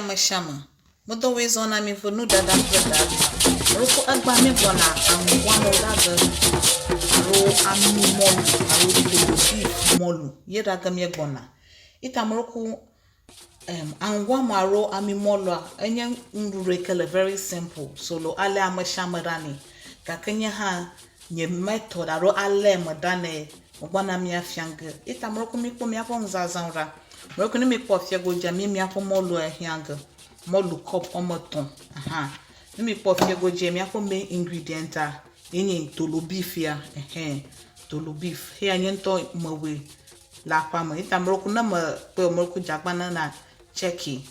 Mashama. Mudo ways on me for no that Roko agba me bona and one of that ro ami molu aro molu ye daga me bona. Itamroko angwa maro ami molu enya ndurekele very simple solo ale amashama dani kakenya ha nye method aro ale madane ogwana mi afiange itamroko mi po mi apon zazanra Mroko ni mi po fia go jami mi apo molu ehiange molu cup omoton ni mi po fia go jami apo main ingredient yin tolo beef ya tolo beef he anyento mawe la pama ita mroko na ma pe mroko jagbana na cheki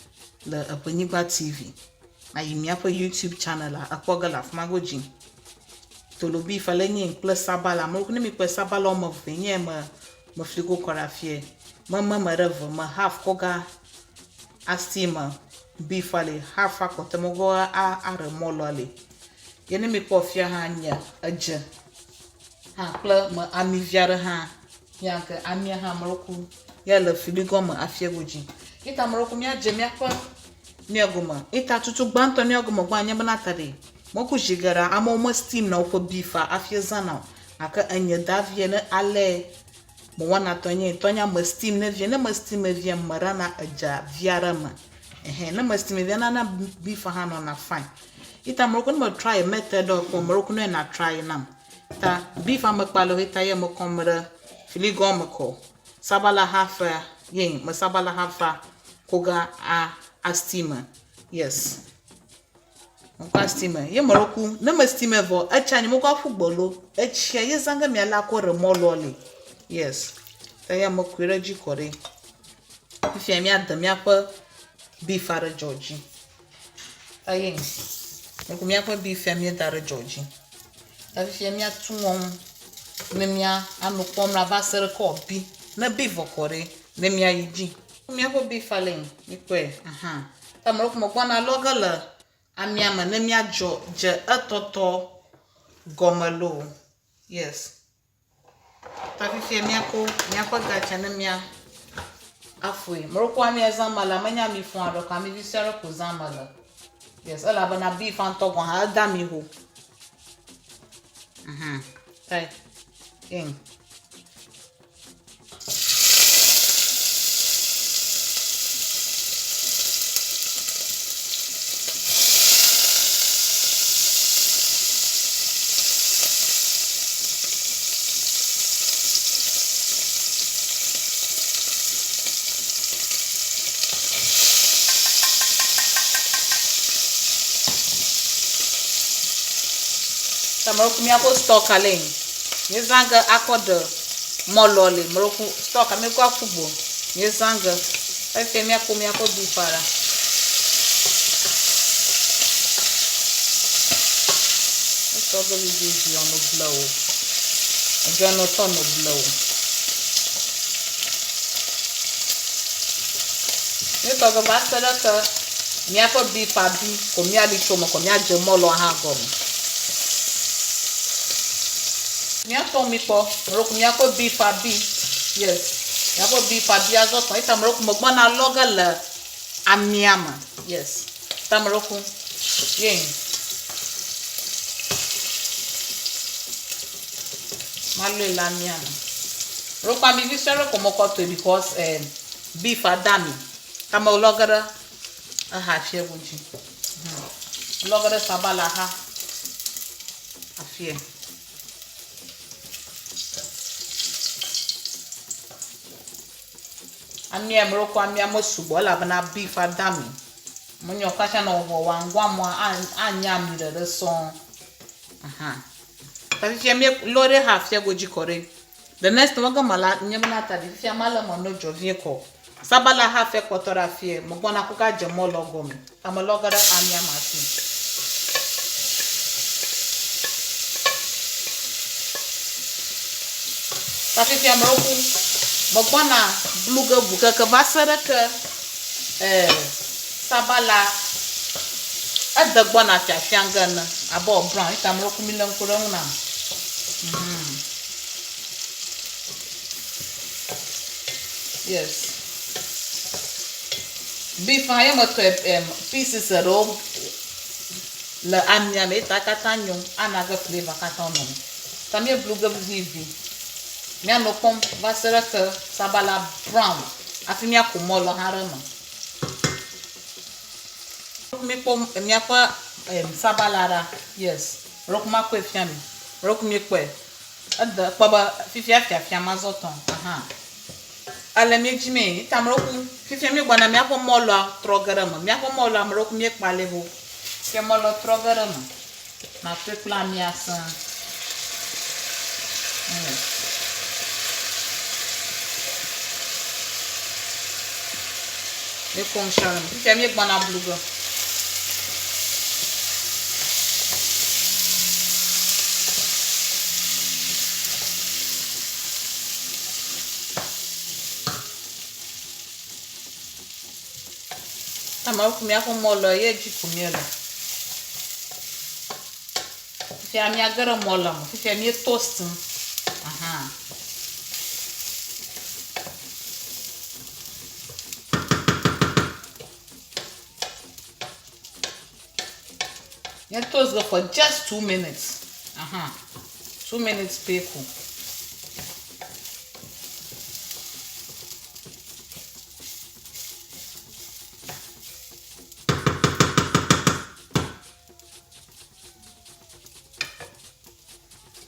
le Aponyigba TV ayi mi apo YouTube channel akpoga la fmago jin tolo beef ale yin plus sabala mroko ni mi pe sabala omo venye ma frigo korafie mama marava ma half koga astima beef ale half akotemogo are molole yene mi pofia ha nya aje ha kla ma amiviare ha yanka amia ha mroku ya la filigo ma afia goji ita mroku mi aje mi akwa mi agoma ita tutu gbanto mi agoma gwa anya bana tade moku jigara amo steam na uko beef afia zana aka anya davie na ale mo wana tonya ma steam na vie na ma steam vie marana aja viara ma na ma steam vie na beef ha no na fine ita mroko no try method ko mroko no na try nam ta beef am kpalo ita ye mo komra filigo mo ko sabala hafa yen mo sabala hafa koga a steamer yes on steamer ye mroko na ma steamer vo achani mo kwa fugbolo achia ye zanga mi ala ko remolole yes taya mo kwere ji kore if ya mi adam ya pa beef ara Georgie ayen mo mi akwa beef ya mi dara Georgie if ya mi atuwon na mi anu pom na basere ko bi na beef kore na mi ayiji mi akwa beef alen mi kwe ta mo ko mo gwana logala amiama na mi ajo je atoto gomalo yes tafifi miako gacha na mia afwe mroko ami ezamala manya mi fun ado ka mi visere ko zamala yes ala bana beef anto gon ha da mi ho tai in Mroko mi ako stock alen ni zanga akode molole mroko stock ami kwa fubo ni zanga efe mi ako bifara so go be on the blow and no turn no blow ni to go ba sada ka mi ako bifa bi ko mi ali chomo ko mi aje molo ha gom miato mi po mroko miako beef abi yes miako beef abi azo ko ita mroko mo gbona logala amiama yes ta mroko yen malu la amiama mroko ami visere ko mo ko to because beef adami ta mo logara aha shebuji logara sabala ha afie amia mroko amia mosubo la bana beef adami munyo kasha na wo wangwa mo anya mi de son tafi mi lore half ya goji kore the next waga mala nyemna tadi fi amala mo no jovie ko sabala half e kotora fie mo gona ko ka je mo logo mi amologara amia masi tafi fi mroko Mokwana bluga buka ka basara ka sabala adagbona fiangana abo brown itamro kumilan kurona yes beef I am a pieces at all. Le amia me ta katanyo anaga flavor katono. Tamie blue go vivi. Me no pom va sera que sabala brown. Afimia kumolo harama. Me pom me apa sabalara. Yes. Rok ma kwe fiami. Rok me kwe. Ada baba fifia fia mazoton. Aha. Ale me jime tamroku fifia me gbana me apa molo trogarama. Me apa molo amroku me kpalevo. Que molo trogarama. Na pepla miasa. E com charme. Fifia me gbana bluga. Tamroku me apa molo ye jikumela. Fifia mi agora mola, fifia mi toast. Aha. You toast go for just 2 minutes. Aha. 2 minutes peku.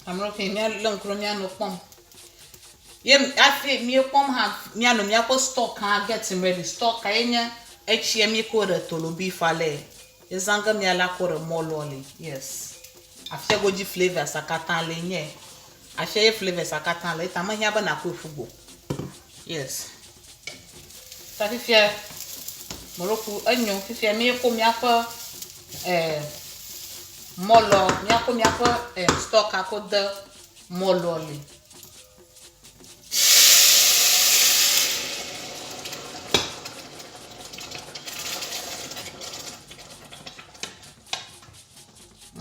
I'm looking me long cromia no pom. Yem afi me pom have me no me apo stock can getting ready. Stock kanya echi me ko re tolo beef ale. Ezanga me ala ko re mololi. Yes. Afi goji flavor sakatan le nye. Afi flavor sakatan le tama nya ba na ko fugo. Yes. Ta fifia moroku anyo fifia me ko me apa molo mi ako stock ako de mololi.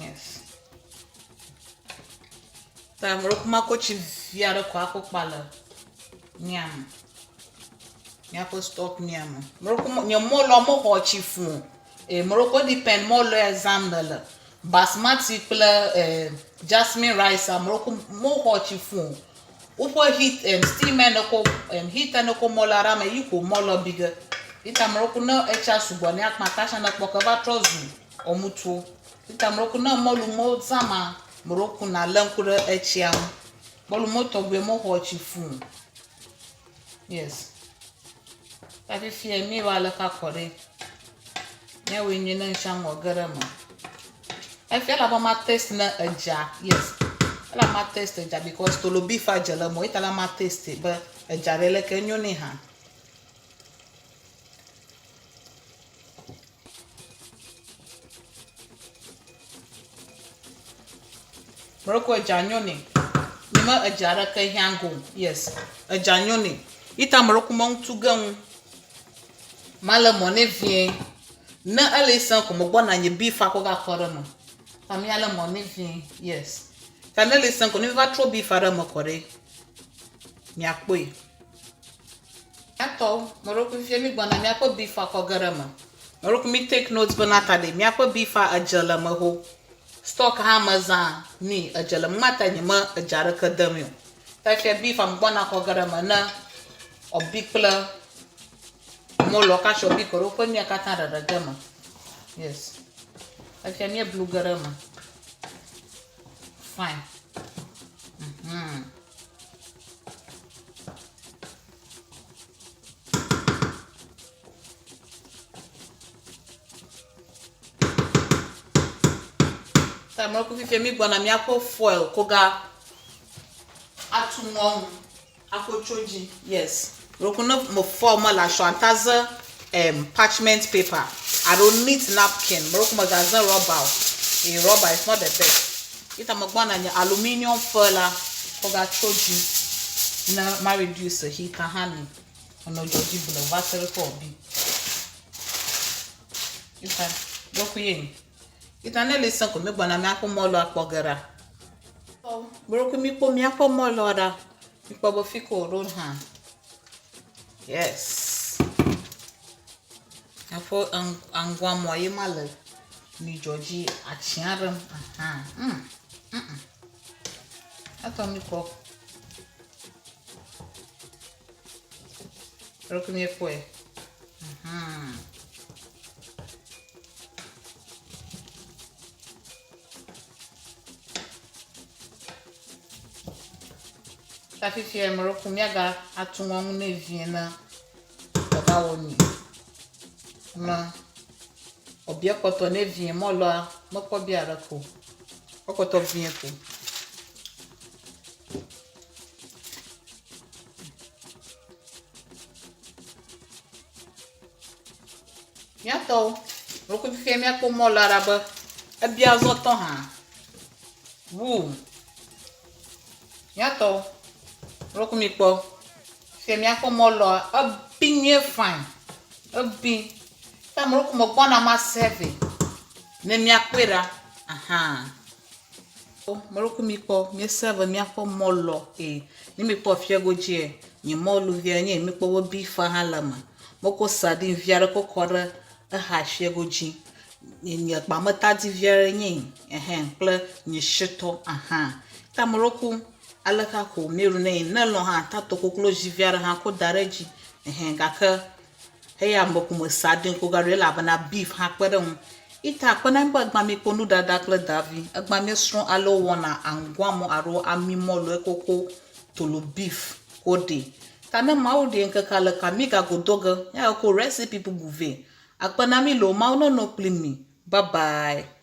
Yes. Ta moro kuma ko chi viare ko ako pala. Nyam. Mi ako stock nyam. Moro kuma nyo molo mo ho chi fu. Moro ko depend molo exam la. Basmati pla jasmine rice amroko mo hochi fun upo heat steam no ko heat no ko molara me yiko molo biga ita mroko na echa sugboni akmatasha na pokova trozu omutu ita mroko na molu mo zama mroko na lankura echia molu mo togbe mo hochi fun. Yes. Tafi fie mi wala ka kore nya we nyina nshango garama. I feel about my taste na a jar. Yes. I like my taste a jar because to lo beef a jala mo itala my taste but a jar like a nyoni ha. Morocco a jar nyoni. Nima a jar ka yango. Yes. A jar nyoni. Ita Morocco mong tugang mala mone vien. Na alisan como bona nye beef a ko ga korama. Famille ala money vient, yes. Famille les 5 on va trop bifara mo kore. Mi akwe. Ato, moroko fie mi gbana mi akwe bifa ko garama. Moroko mi take notes bonata de mi akwe bifa ajala mo ho. Stock Amazon ni ajala mata ni ma ajara ka damyo. Ta fie bifa mbona ko garama na obikla mo loka shobi ko ro ko ni akata da gama. Yes. Afi mi blue garama. Fine. Ta mo ko fi mi gbona mi akọ foil ko ga atumon akọ choji. Yes. Rokuno mo foil ma la shantaza parchment paper. I don't need napkin. Morocco magazine rubber. A rubber is not the best. Ita magwana nya aluminium foil oga choji na ma reduce heat hani ono joji bulo vasel ko bi. Ita doku yin. Ita na listen ko me gbana mi akomolo apogara. Oh, Morocco mi po mi akomolo da. Mi po bo fiko road hand. Yes. Afo angwa moye male ni Georgie achiarem. Atomi ko. Rokumi ekwe. Tafi fie rokumi aga atunwa mu na evie na baba woni. Na obi akoto na evie mo lo mo ko bi ara ko. Okoto vie ko. Yato rokumi fie mi ako mo lo ara ba. Abi azoto ha. Wu. Yato rokumi po fie mi ako mo lo abi nye fine. Abi tam rokumi po na ma serve. Ne mi akwera. Rokumi po mi serve mi ako mo lo ni mi po fie goji ni mo lu vie ni mi po wo bi fa halama. Moko sardine viare ko kore ha fie goji. Ni pa mata di viare ni ple ni shito tam roku alaka ko meru na lo ha ta to ko close viare ha ko dareji gaka heya mboku mo sardine ko gare la bana beef ha kwere ita kwana mba agba mi ponu dada kle davi agba mi strong alo wona angwa mo aro ami mo lo ekoko tolo beef kode kana maudi enka kala kamiga godoga ya ko recipe people guve agba na mi lo ma no plimi bye bye.